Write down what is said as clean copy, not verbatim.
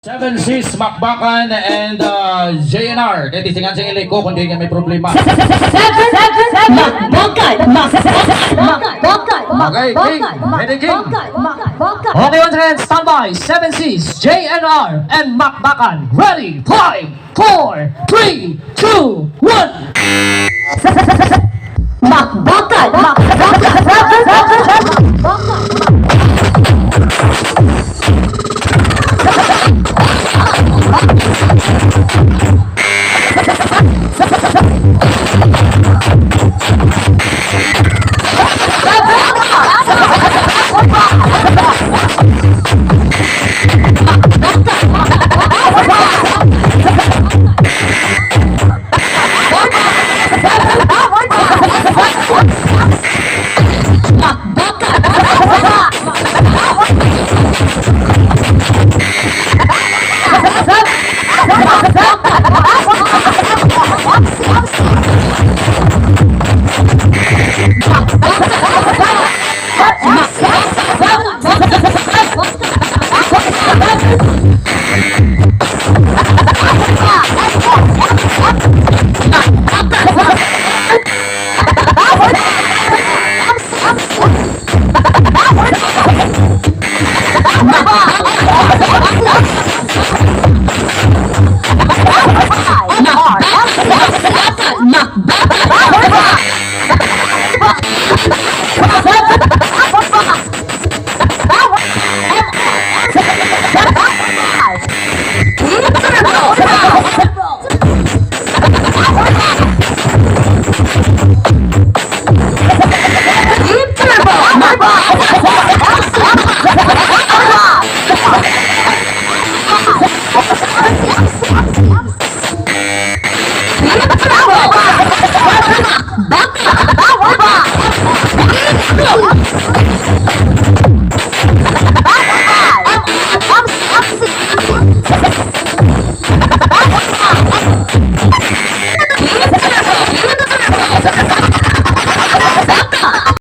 7Sea's, Makbakan, and JNR. Netisingan sa ilay ko kung di nga may problema. Okay, once again, standby. 7Sea's, JNR, and Makbakan. Ready, 5, 4, 3, 2, 1. Makbakan!